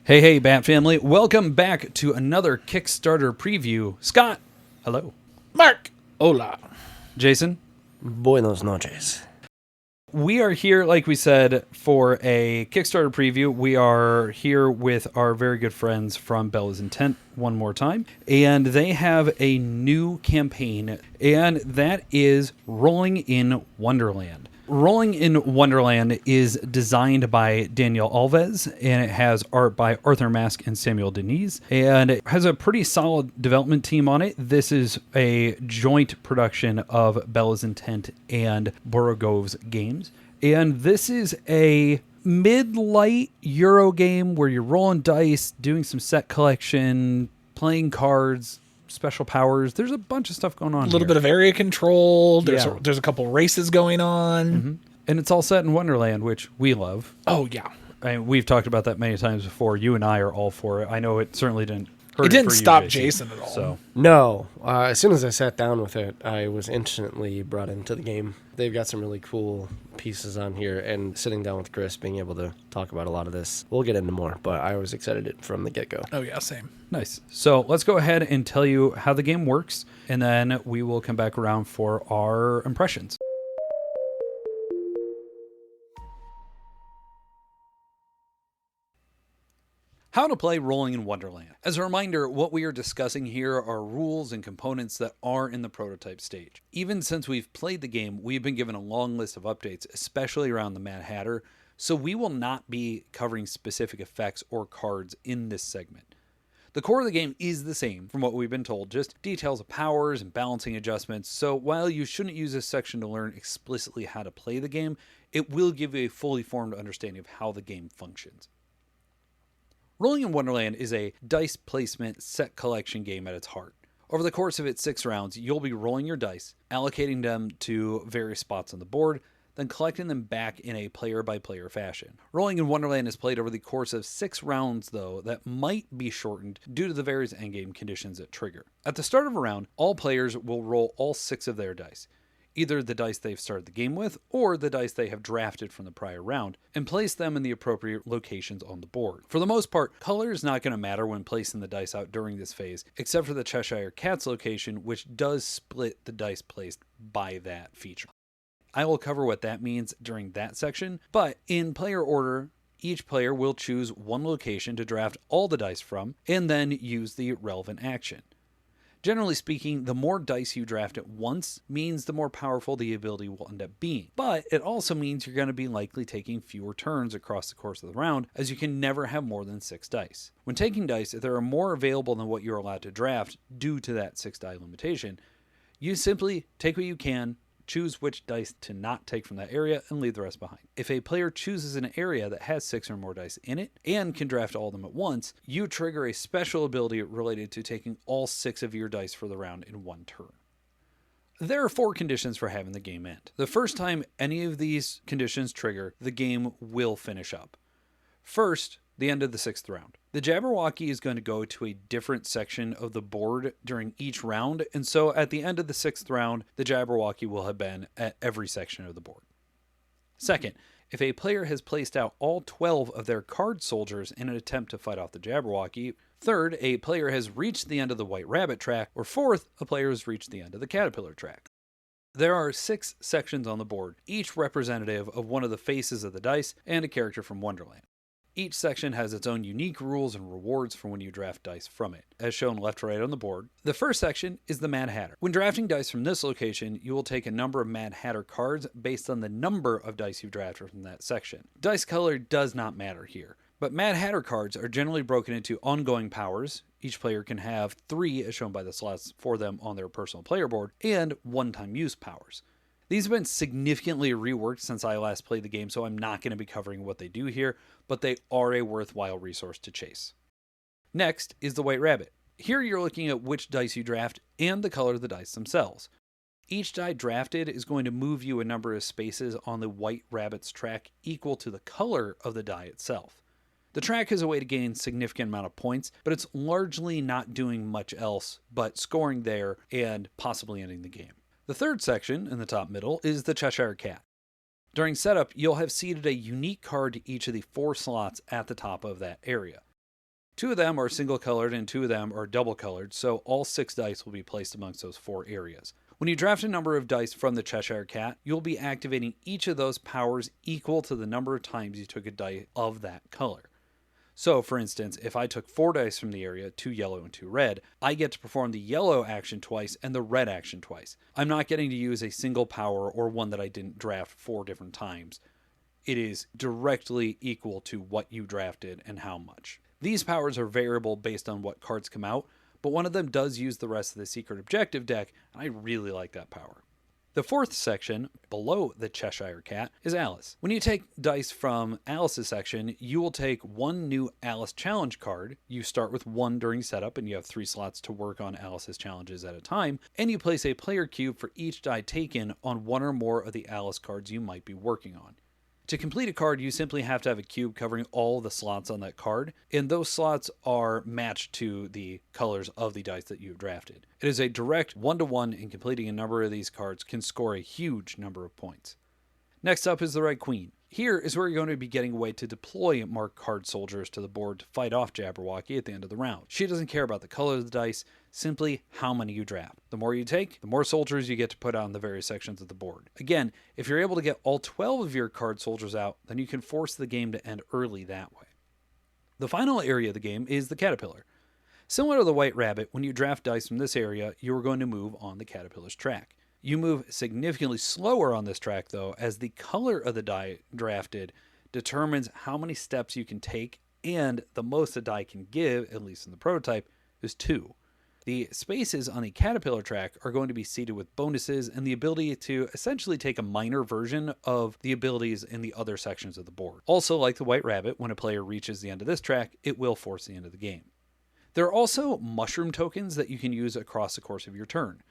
Hey, BATT Family. Welcome back to another Kickstarter preview. Scott, hello. Mark, hola. Jason, Buenos noches. we are here, like we said, for a Kickstarter preview. We are here with our very good friends from Bellows Intent one more time, and they have a new campaign, and that is Rolling in Wonderland. Rolling in Wonderland is designed by Daniel Alves, and it has art by Arthur Mask and Samuel Denise, and it has a pretty solid development team on it. This is a joint production of Bellows Intent and Borogove's games, and this is a mid-light Euro game where you're rolling dice, doing some set collection, playing cards, special powers. There's a bunch of stuff going on. A little bit of area control. There's Yeah. there's a couple races going on. And it's all set in Wonderland, which we love. Oh yeah, We've talked about that many times before. You and I are all for it. I know it certainly didn't hurt it didn't for you, stop Jason at all. So No, as soon as I sat down with it, I was instantly brought into the game. They've got some really cool pieces on here, and sitting down with Chris, being able to talk about a lot of this, we'll get into more, but I was excited from the get-go. Oh yeah, same. nice. So let's go ahead and tell you how the game works, and then we will come back around for our impressions. How to play Rolling in Wonderland. As a reminder, what we are discussing here are rules and components that are in the prototype stage. Even since we've played the game, we've been given a long list of updates, especially around the Mad Hatter, so we will not be covering specific effects or cards in this segment. The core of the game is the same from what we've been told, just details of powers and balancing adjustments, so while you shouldn't use this section to learn explicitly how to play the game, it will give you a fully formed understanding of how the game functions. Rolling in Wonderland is a dice placement set collection game at its heart. Over the course of its 6 rounds, you'll be rolling your dice, allocating them to various spots on the board, then collecting them back in a player-by-player fashion. Rolling in Wonderland is played over the course of 6 rounds, though, that might be shortened due to the various endgame conditions that trigger. At the start of a round, all players will roll all 6 of their dice, either the dice they've started the game with or the dice they have drafted from the prior round, and place them in the appropriate locations on the board. For the most part, color is not going to matter when placing the dice out during this phase, except for the Cheshire Cat's location, which does split the dice placed by that feature. I will cover what that means during that section, but in player order, each player will choose one location to draft all the dice from, and then use the relevant action. Generally speaking, the more dice you draft at once means the more powerful the ability will end up being. But it also means you're going to be likely taking fewer turns across the course of the round, as you can never have more than 6 dice. When taking dice, if there are more available than what you're allowed to draft due to that 6 die limitation, you simply take what you can, choose which dice to not take from that area, and leave the rest behind. If a player chooses an area that has 6 or more dice in it, and can draft all of them at once, you trigger a special ability related to taking all 6 of your dice for the round in one turn. There are 4 conditions for having the game end. The first time any of these conditions trigger, the game will finish up. First, the end of the 6th round. The Jabberwocky is going to go to a different section of the board during each round, and so at the end of the 6th round, the Jabberwocky will have been at every section of the board. Second, if a player has placed out all 12 of their card soldiers in an attempt to fight off the Jabberwocky. Third, a player has reached the end of the White Rabbit track, or fourth, a player has reached the end of the Caterpillar track. There are 6 sections on the board, each representative of one of the faces of the dice and a character from Wonderland. Each section has its own unique rules and rewards for when you draft dice from it, as shown left to right on the board. The first section is the Mad Hatter. When drafting dice from this location, you will take a number of Mad Hatter cards based on the number of dice you drafted from that section. Dice color does not matter here, but Mad Hatter cards are generally broken into ongoing powers. Each player can have 3 as shown by the slots for them on their personal player board, and one-time use powers. These have been significantly reworked since I last played the game, so I'm not going to be covering what they do here, but they are a worthwhile resource to chase. Next is the White Rabbit. Here you're looking at which dice you draft and the color of the dice themselves. Each die drafted is going to move you a number of spaces on the White Rabbit's track equal to the color of the die itself. The track has a way to gain a significant amount of points, but it's largely not doing much else but scoring there and possibly ending the game. The third section, in the top middle, is the Cheshire Cat. During setup, you'll have seeded a unique card to each of the 4 slots at the top of that area. 2 of them are single colored and 2 of them are double colored, so all 6 dice will be placed amongst those 4 areas. When you draft a number of dice from the Cheshire Cat, you'll be activating each of those powers equal to the number of times you took a die of that color. So, for instance, if I took 4 dice from the area, 2 yellow and 2 red, I get to perform the yellow action twice and the red action twice. I'm not getting to use a single power or one that I didn't draft 4 different times. It is directly equal to what you drafted and how much. These powers are variable based on what cards come out, but one of them does use the rest of the secret objective deck, and I really like that power. The 4th section, below the Cheshire Cat, is Alice. When you take dice from Alice's section, you will take 1 new Alice challenge card. You start with 1 during setup, and you have 3 slots to work on Alice's challenges at a time, and you place a player cube for each die taken on 1 or more of the Alice cards you might be working on. To complete a card, you simply have to have a cube covering all the slots on that card, and those slots are matched to the colors of the dice that you've drafted. It is a direct 1-to-1, and completing a number of these cards can score a huge number of points. Next up is the Red Queen. Here is where you're going to be getting a way to deploy marked card soldiers to the board to fight off Jabberwocky at the end of the round. She doesn't care about the color of the dice, simply how many you draft. The more you take, the more soldiers you get to put on the various sections of the board. Again, if you're able to get all 12 of your card soldiers out, then you can force the game to end early that way. The final area of the game is the Caterpillar. Similar to the White Rabbit, when you draft dice from this area, you are going to move on the Caterpillar's track. You move significantly slower on this track, though, as the color of the die drafted determines how many steps you can take, and the most a die can give, at least in the prototype, is 2. The spaces on the Caterpillar track are going to be seeded with bonuses and the ability to essentially take a minor version of the abilities in the other sections of the board. Also, like the White Rabbit, when a player reaches the end of this track, it will force the end of the game. There are also mushroom tokens that you can use across the course of your turn.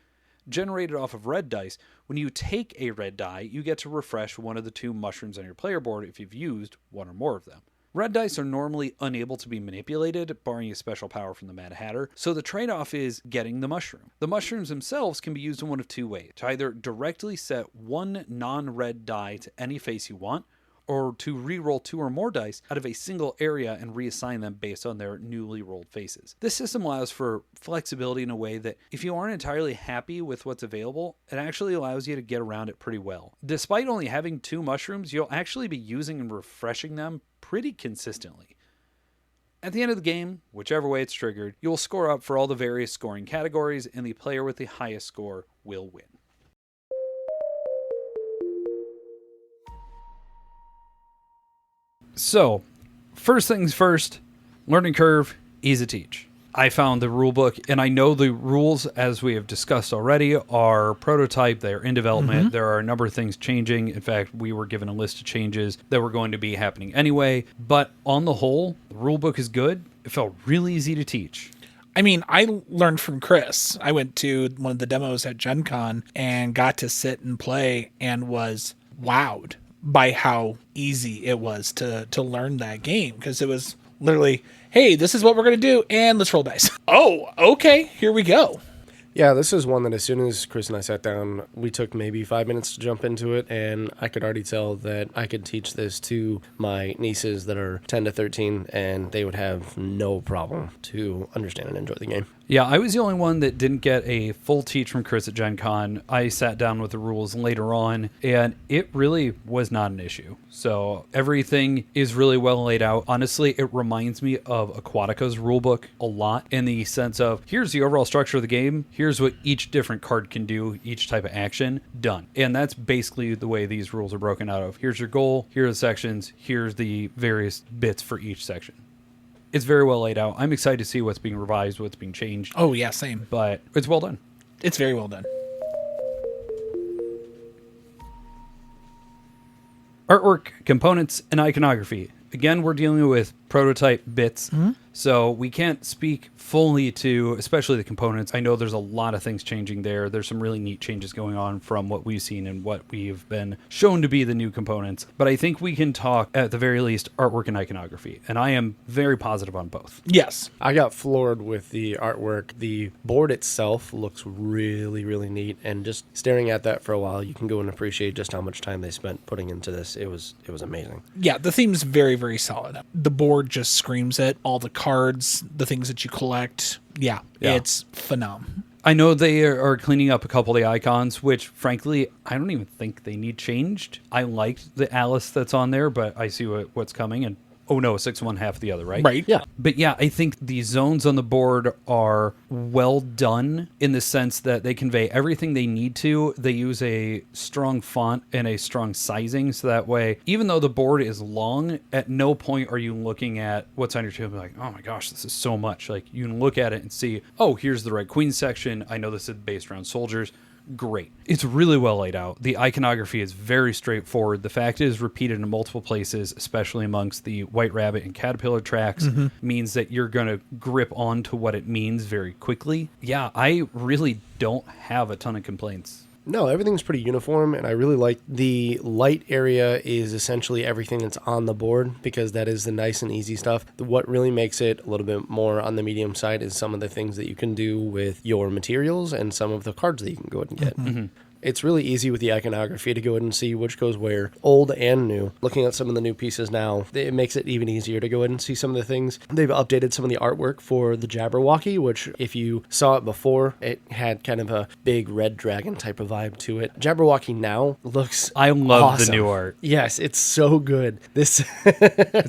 Generated off of red dice, when you take a red die, you get to refresh one of the 2 mushrooms on your player board if you've used 1 or more of them. Red dice are normally unable to be manipulated, barring a special power from the Mad Hatter, so the trade-off is getting the mushroom. The mushrooms themselves can be used in one of 2 ways: to either directly set 1 non-red die to any face you want, or to re-roll 2 or more dice out of a single area and reassign them based on their newly rolled faces. This system allows for flexibility in a way that, if you aren't entirely happy with what's available, it actually allows you to get around it pretty well. Despite only having 2 mushrooms, you'll actually be using and refreshing them pretty consistently. At the end of the game, whichever way it's triggered, you will score up for all the various scoring categories, and the player with the highest score will win. So, first things first, learning curve, easy to teach. I found the rule book, and I know the rules, as we have discussed already, are prototype. They are in development. There are a number of things changing. In fact, we were given a list of changes that were going to be happening anyway. But on the whole, the rule book is good. It felt really easy to teach. I mean, I learned from Chris. I went to one of the demos at Gen Con and got to sit and play and was wowed by how easy it was to learn that game, because it was literally, hey, this is what we're going to do, and let's roll dice. Oh, okay, here we go. Yeah, this is one that as soon as Chris and I sat down, we took maybe 5 minutes to jump into it, and I could already tell that I could teach this to my nieces that are 10 to 13, and they would have no problem to understand and enjoy the game. Yeah, I was the only one that didn't get a full teach from Chris at Gen Con. I sat down with the rules later on, and it really was not an issue. So everything is really well laid out. Honestly, it reminds me of Aquatica's rulebook a lot, in the sense of, here's the overall structure of the game, here's what each different card can do, each type of action, done. And that's basically the way these rules are broken out of. Here's your goal, here are the sections, here's the various bits for each section. It's very well laid out. I'm excited to see what's being revised, what's being changed. Oh, yeah, same. But it's well done. It's very well done. Artwork, components, and iconography. Again, we're dealing with prototype bits, so we can't speak fully to, especially the components. I know there's a lot of things changing there. There's some really neat changes going on from what we've seen and what we've been shown to be the new components. But I think we can talk, at the very least, artwork and iconography. And I am very positive on both. Yes. I got floored with the artwork. The board itself looks really, really neat. And just staring at that for a while, you can go and appreciate just how much time they spent putting into this. It was amazing. Yeah, the theme's very, very solid. The board board just screams it. All the cards, the things that you collect. Yeah. It's phenomenal. I know they are cleaning up a couple of the icons, which, frankly, I don't even think they need changed. I liked the Alice that's on there, but I see what's coming, and oh no, 6-1 half the other, right? Right. Yeah. But yeah, I think the zones on the board are well done in the sense that they convey everything they need to. They use a strong font and a strong sizing, so that way, even though the board is long, at no point are you looking at what's on your table like, oh my gosh, this is so much. Like, you can look at it and see, oh, here's the Red Queen section. I know this is based around soldiers. Great. It's really well laid out. The iconography is very straightforward. The fact it is repeated in multiple places, especially amongst the White Rabbit and Caterpillar tracks, means that you're going to grip onto what it means very quickly. Yeah, I really don't have a ton of complaints. No, everything's pretty uniform, and I really like the light area is essentially everything that's on the board, because that is the nice and easy stuff. What really makes it a little bit more on the medium side is some of the things that you can do with your materials and some of the cards that you can go ahead and get. Mm-hmm. It's really easy with the iconography to go ahead and see which goes where, old and new. Looking at some of the new pieces now, it makes it even easier to go ahead and see some of the things. They've updated some of the artwork for the Jabberwocky, which if you saw it before, it had kind of a big red dragon type of vibe to it. Jabberwocky now looks I love awesome. the new art. Yes, it's so good. It's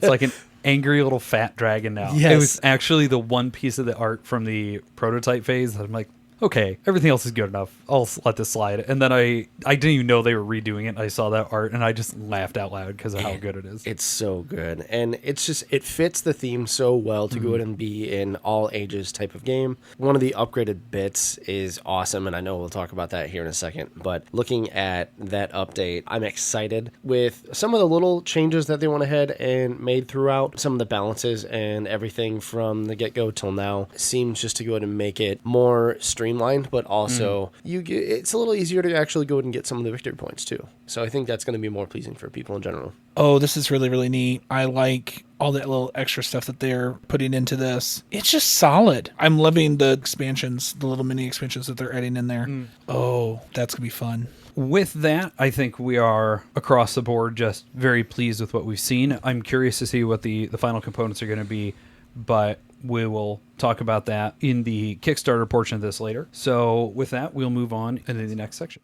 like an angry little fat dragon now. Yes. It was actually the one piece of the art from the prototype phase that I'm like, okay, everything else is good enough. I'll let this slide. And then I didn't even know they were redoing it. And I saw that art and I just laughed out loud because of how good it is. It's so good. And it's just, it fits the theme so well to go ahead and be an all ages type of game. One of the upgraded bits is awesome. And I know we'll talk about that here in a second. But looking at that update, I'm excited with some of the little changes that they went ahead and made throughout. Some of the balances and everything from the get-go till now seems just to go ahead and make it more streamlined, but also it's a little easier to actually go ahead and get some of the victory points too. So I think that's going to be more pleasing for people in general. Oh, this is really, really neat. I like all that little extra stuff that they're putting into this. It's just solid. I'm loving the expansions, the little mini expansions that they're adding in there. Oh, that's going to be fun. With that, I think we are across the board just very pleased with what we've seen. I'm curious to see what the final components are going to be, but we will talk about that in the Kickstarter portion of this later. So with that, we'll move on into the next section.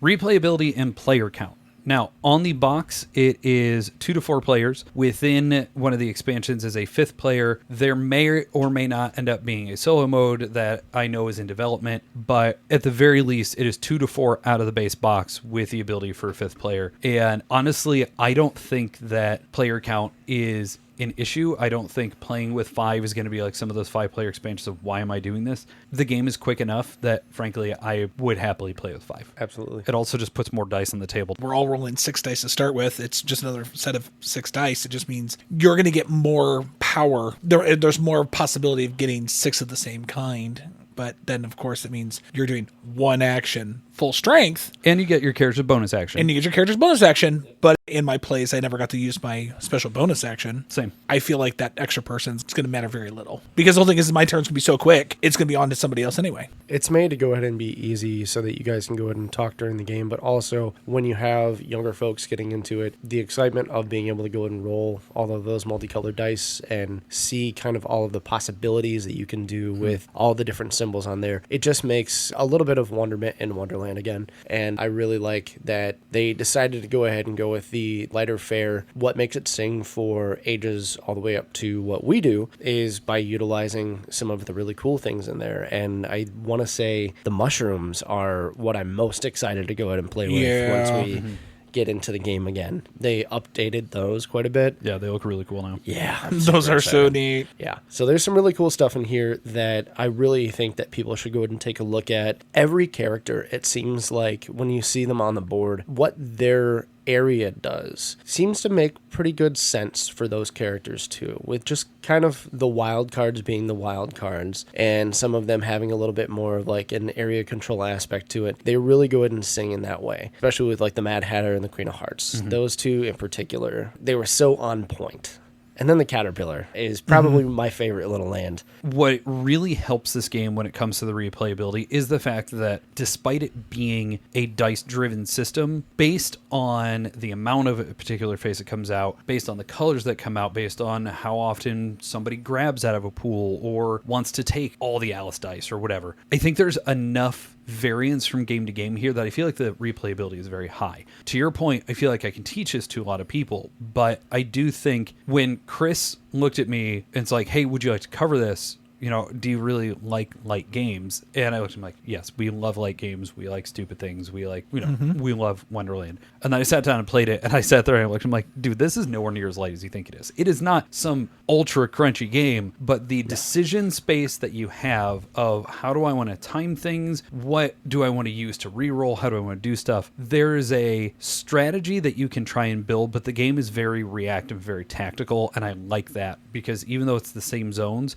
Replayability and player count. Now, on the box, it is 2 to 4 players. Within one of the expansions is a 5th player. There may or may not end up being a solo mode that I know is in development, but at the very least, it is 2 to 4 out of the base box with the ability for a 5th player. And honestly, I don't think that player count is an issue. I don't think playing with 5 is going to be like some of those 5-player expansions of why am I doing this? The game is quick enough that, frankly, I would happily play with 5. Absolutely. It also just puts more dice on the table. We're all rolling 6 dice to start with. It's just another set of 6 dice. It just means you're going to get more power. There's more possibility of getting 6 of the same kind. But then, of course, it means you're doing one action full strength. And you get your character's bonus action. And you get your character's bonus action. But in my plays, I never got to use my special bonus action. Same. I feel like that extra person's going to matter very little. Because the whole thing is my turn's going to be so quick, it's going to be on to somebody else anyway. It's made to go ahead and be easy so that you guys can go ahead and talk during the game. But also, when you have younger folks getting into it, the excitement of being able to go ahead and roll all of those multicolored dice and see kind of all of the possibilities that you can do with all the different symbols on there, it just makes a little bit of wonderment in Wonderland again. And I really like that they decided to go ahead and go with the lighter fare. What makes it sing for ages all the way up to what we do is by utilizing some of the really cool things in there. And I want to say the mushrooms are what I'm most excited to go ahead and play with once we get into the game again. They updated those quite a bit. Yeah, they look really cool now. Yeah. Those are so neat. Yeah. So there's some really cool stuff in here that I really think that people should go ahead and take a look at. Every character, it seems like when you see them on the board, what their area does seems to make pretty good sense for those characters too, with just kind of the wild cards being the wild cards and some of them having a little bit more of like an area control aspect to it. They really go ahead and sing in that way, especially with like the Mad Hatter and the Queen of Hearts. Those two in particular, they were so on point. And then the caterpillar is probably my favorite little land. What really helps this game when it comes to the replayability is the fact that despite it being a dice-driven system, based on the amount of a particular face that comes out, based on the colors that come out, based on how often somebody grabs out of a pool or wants to take all the Alice dice or whatever, I think there's enough variance from game to game here that I feel like the replayability is very high. To your point, I feel like I can teach this to a lot of people, but I do think when Chris looked at me and it's like, hey, would you like to cover this? You know, do you really like light games? And I looked at him like, yes, we love light games. We like stupid things. We like, you know, we love Wonderland. And then I sat down and played it, and I sat there and I looked at him like, dude, this is nowhere near as light as you think it is. It is not some ultra crunchy game, but the decision space that you have of how do I want to time things? What do I want to use to reroll? How do I want to do stuff? There is a strategy that you can try and build, but the game is very reactive, very tactical. And I like that because even though it's the same zones,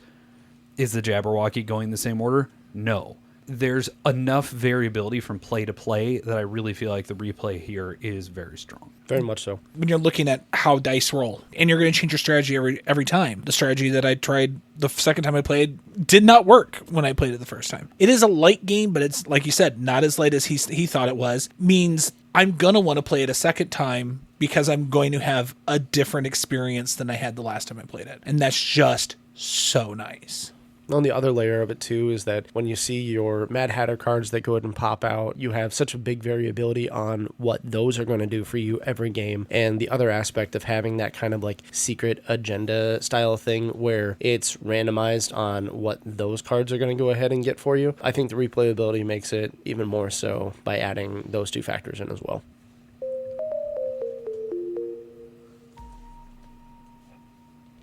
is the Jabberwocky going the same order? No. There's enough variability from play to play that I really feel like the replay here is very strong. Very much so. When you're looking at how dice roll, and you're going to change your strategy every time. The strategy that I tried the second time I played did not work when I played it the first time. It is a light game, but it's, like you said, not as light as he thought it was. Means I'm going to want to play it a second time because I'm going to have a different experience than I had the last time I played it. And that's just so nice. On the other layer of it, too, is that when you see your Mad Hatter cards that go ahead and pop out, you have such a big variability on what those are going to do for you every game. And the other aspect of having that kind of like secret agenda style thing where it's randomized on what those cards are going to go ahead and get for you. I think the replayability makes it even more so by adding those two factors in as well.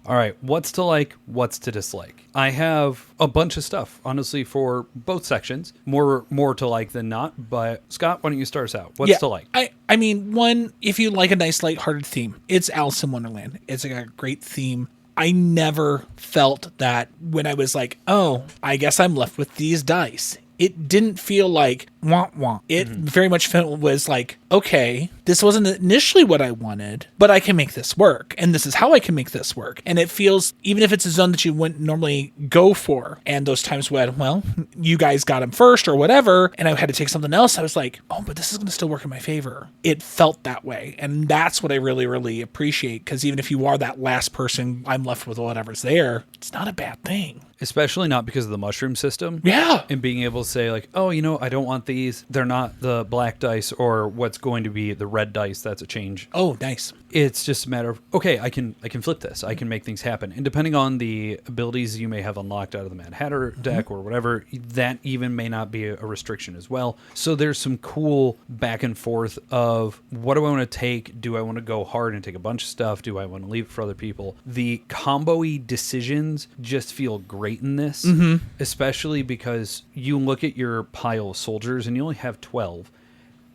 All right, what's to like, what's to dislike? I have a bunch of stuff, honestly, for both sections. More to like than not, but Scott, why don't you start us out? What's to like? I mean, one, if you like a nice lighthearted theme, it's Alice in Wonderland. It's a great theme. I never felt that when I was like, oh, I guess I'm left with these dice. It didn't feel like wah wah. It very much was like, okay, this wasn't initially what I wanted, but I can make this work. And this is how I can make this work. And it feels, even if it's a zone that you wouldn't normally go for, and those times when, well, you guys got him first or whatever, and I had to take something else, I was like, oh, but this is going to still work in my favor. It felt that way. And that's what I really, really appreciate. Because even if you are that last person, I'm left with whatever's there, it's not a bad thing. Especially not because of the mushroom system. Yeah. And being able to say like, oh, you know, I don't want these. They're not the black dice or what's going to be the red dice. That's a change. Oh, nice. It's just a matter of, okay, I can flip this. I can make things happen. And depending on the abilities you may have unlocked out of the Mad Hatter deck or whatever, that even may not be a restriction as well. So there's some cool back and forth of what do I want to take? Do I want to go hard and take a bunch of stuff? Do I want to leave it for other people? The combo-y decisions just feel great in this, especially because you look at your pile of soldiers and you only have 12.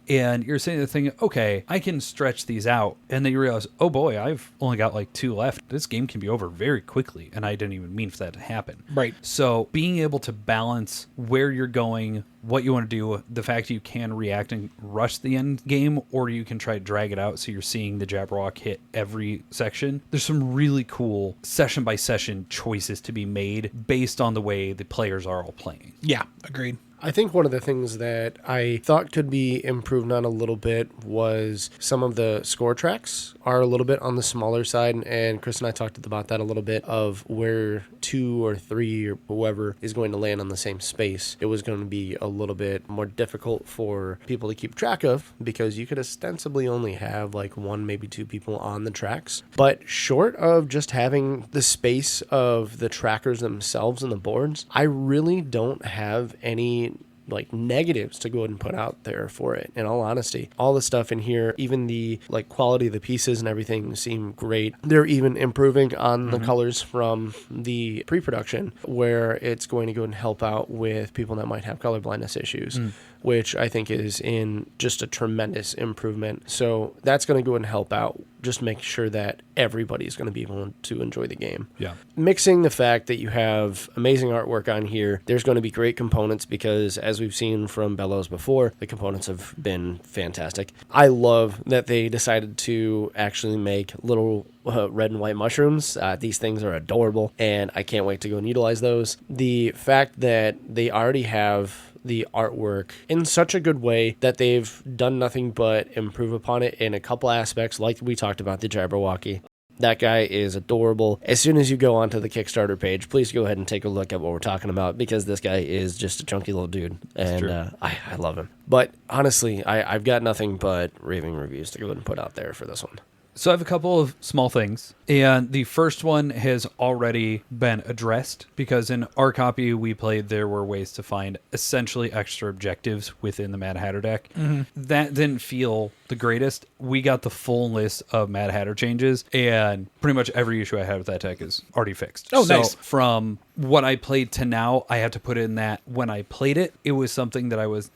And you're saying the thing, okay, I can stretch these out. And then you realize, oh boy, I've only got like 2 left. This game can be over very quickly. And I didn't even mean for that to happen. Right. So being able to balance where you're going, what you want to do, the fact you can react and rush the end game, or you can try to drag it out so you're seeing the Jabberwock hit every section. There's some really cool session by session choices to be made based on the way the players are all playing. Yeah, agreed. I think one of the things that I thought could be improved on a little bit was some of the score tracks are a little bit on the smaller side, and Chris and I talked about that a little bit of where 2 or 3 or whoever is going to land on the same space. It was going to be a little bit more difficult for people to keep track of because you could ostensibly only have like 1, maybe 2 people on the tracks. But short of just having the space of the trackers themselves and the boards, I really don't have any like negatives to go ahead and put out there for it. In all honesty, all the stuff in here, even the like quality of the pieces and everything seem great. They're even improving on the colors from the pre-production, where it's going to go and help out with people that might have color blindness issues, which I think is in just a tremendous improvement. So that's going to go and help out just make sure that everybody's going to be able to enjoy the game. Yeah. Mixing the fact that you have amazing artwork on here, there's going to be great components because, as we've seen from Bellows before, the components have been fantastic. I love that they decided to actually make little red and white mushrooms. These things are adorable, and I can't wait to go and utilize those. The fact that they already have the artwork in such a good way that they've done nothing but improve upon it in a couple aspects, like we talked about the Jabberwocky. That guy is adorable. As soon as you go onto the Kickstarter page, please go ahead and take a look at what we're talking about, because this guy is just a chunky little dude, and I love him. But honestly, I've got nothing but raving reviews to go ahead and put out there for this one. So I have a couple of small things, and the first one has already been addressed because in our copy we played, there were ways to find essentially extra objectives within the Mad Hatter deck. That didn't feel the greatest. We got the full list of Mad Hatter changes, and pretty much every issue I had with that deck is already fixed. Oh, so nice. From what I played to now, I have to put in that when I played it, it was something that I was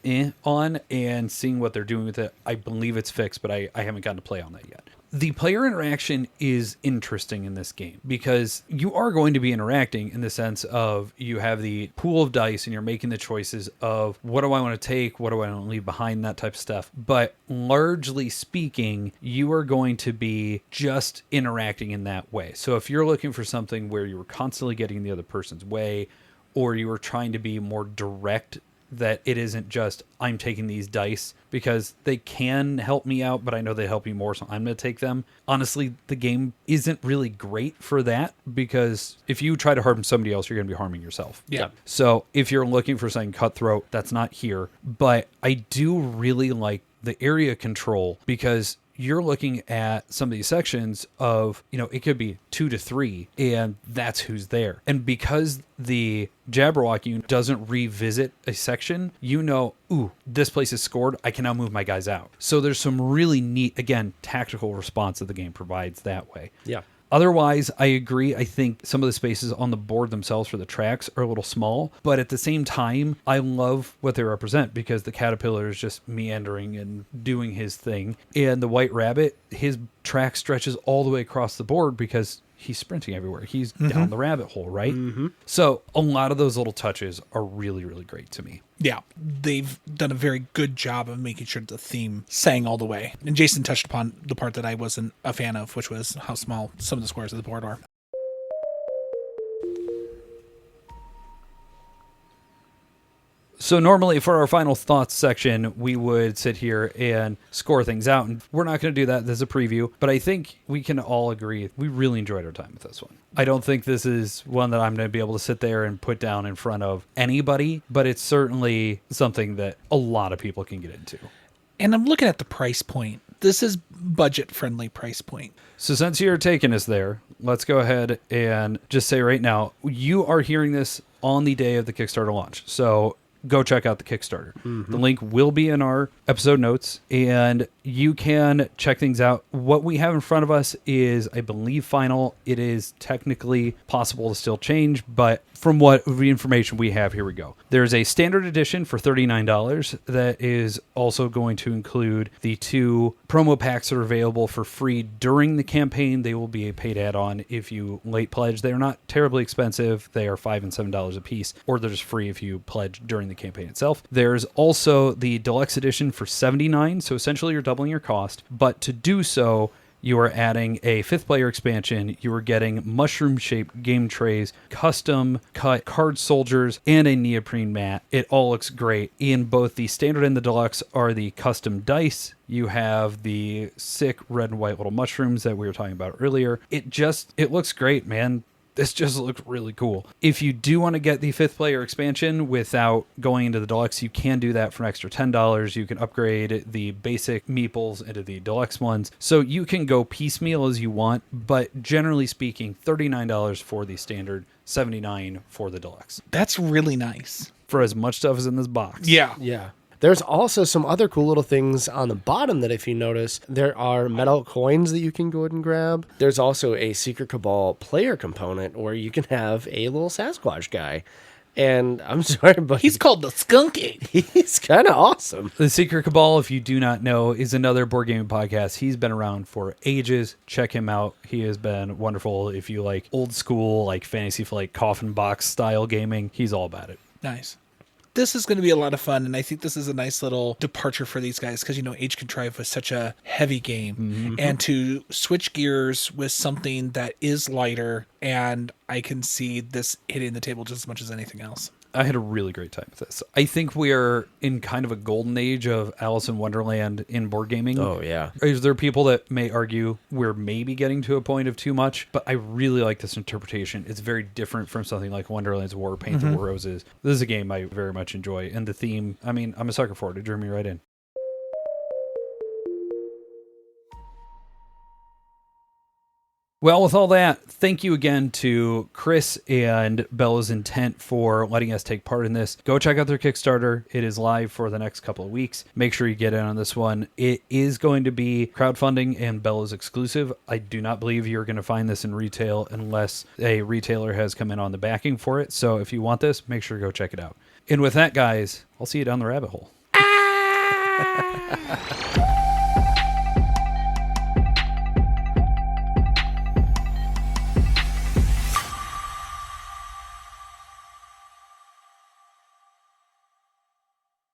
on, and seeing what they're doing with it, I believe it's fixed, but I haven't gotten to play on that yet. The player interaction is interesting in this game because you are going to be interacting in the sense of you have the pool of dice and you're making the choices of what do I want to take, what do I want to leave behind, that type of stuff. But largely speaking, you are going to be just interacting in that way. So if you're looking for something where you were constantly getting in the other person's way, or you were trying to be more direct, that it isn't just I'm taking these dice because they can help me out, but I know they help me more, so I'm going to take them. Honestly, the game isn't really great for that, because if you try to harm somebody else, you're going to be harming yourself. Yeah. So if you're looking for something cutthroat, that's not here. But I do really like the area control, because you're looking at some of these sections of, it could be 2 to 3, and that's who's there. And because the Jabberwocky doesn't revisit a section, ooh, this place is scored, I can now move my guys out. So there's some really neat, again, tactical response that the game provides that way. Yeah. Otherwise, I agree. I think some of the spaces on the board themselves for the tracks are a little small, but at the same time, I love what they represent, because the caterpillar is just meandering and doing his thing. And the white rabbit, his track stretches all the way across the board because he's sprinting everywhere. He's down the rabbit hole, right? So a lot of those little touches are really, really great to me. Yeah, they've done a very good job of making sure the theme sang all the way. And Jason touched upon the part that I wasn't a fan of, which was how small some of the squares of the board are. So normally for our final thoughts section, we would sit here and score things out. And we're not going to do that. This is a preview. But I think we can all agree we really enjoyed our time with this one. I don't think this is one that I'm going to be able to sit there and put down in front of anybody. But it's certainly something that a lot of people can get into. And I'm looking at the price point. This is budget-friendly price point. So since you're taking us there, let's go ahead and just say right now, you are hearing this on the day of the Kickstarter launch. So go check out the Kickstarter. The link will be in our episode notes, and you can check things out. What we have in front of us is, I believe, final. It is technically possible to still change, but from what the information we have, here we go. There's a standard edition for $39 that is also going to include the 2 promo packs that are available for free during the campaign. They will be a paid add-on if you late pledge. They are not terribly expensive. They are $5 and $7 a piece, or they're just free if you pledge during the campaign itself. There's also the deluxe edition for $79, so essentially you're doubling your cost, but to do so, you are adding a 5th player expansion. You are getting mushroom-shaped game trays, custom cut card soldiers, and a neoprene mat. It all looks great. In both the standard and the deluxe are the custom dice. You have the sick red and white little mushrooms that we were talking about earlier. It looks great, man. This just looks really cool. If you do want to get the 5th player expansion without going into the deluxe, you can do that for an extra $10. You can upgrade the basic meeples into the deluxe ones. So you can go piecemeal as you want, but generally speaking, $39 for the standard, $79 for the deluxe. That's really nice. For as much stuff as in this box. Yeah. There's also some other cool little things on the bottom that, if you notice, there are metal coins that you can go ahead and grab. There's also a Secret Cabal player component where you can have a little Sasquatch guy. And I'm sorry, but He's called the Skunky. he's kind of awesome. The Secret Cabal, if you do not know, is another board gaming podcast. He's been around for ages. Check him out. He has been wonderful. If you like old school, like Fantasy Flight coffin box style gaming, he's all about it. Nice. This is going to be a lot of fun, and I think this is a nice little departure for these guys because, Age Contrive was such a heavy game. And to switch gears with something that is lighter, and I can see this hitting the table just as much as anything else. I had a really great time with this. I think we are in kind of a golden age of Alice in Wonderland in board gaming. Oh, yeah. Is there people that may argue we're maybe getting to a point of too much? But I really like this interpretation. It's very different from something like Wonderland's War Paint the Roses. This is a game I very much enjoy. And the theme, I mean, I'm a sucker for it. It drew me right in. Well, with all that, thank you again to Chris and Bellows Intent for letting us take part in this. Go check out their Kickstarter. It is live for the next couple of weeks. Make sure you get in on this one. It is going to be crowdfunding and Bellows exclusive. I do not believe you're going to find this in retail unless a retailer has come in on the backing for it. So if you want this, make sure to go check it out. And with that, guys, I'll see you down the rabbit hole.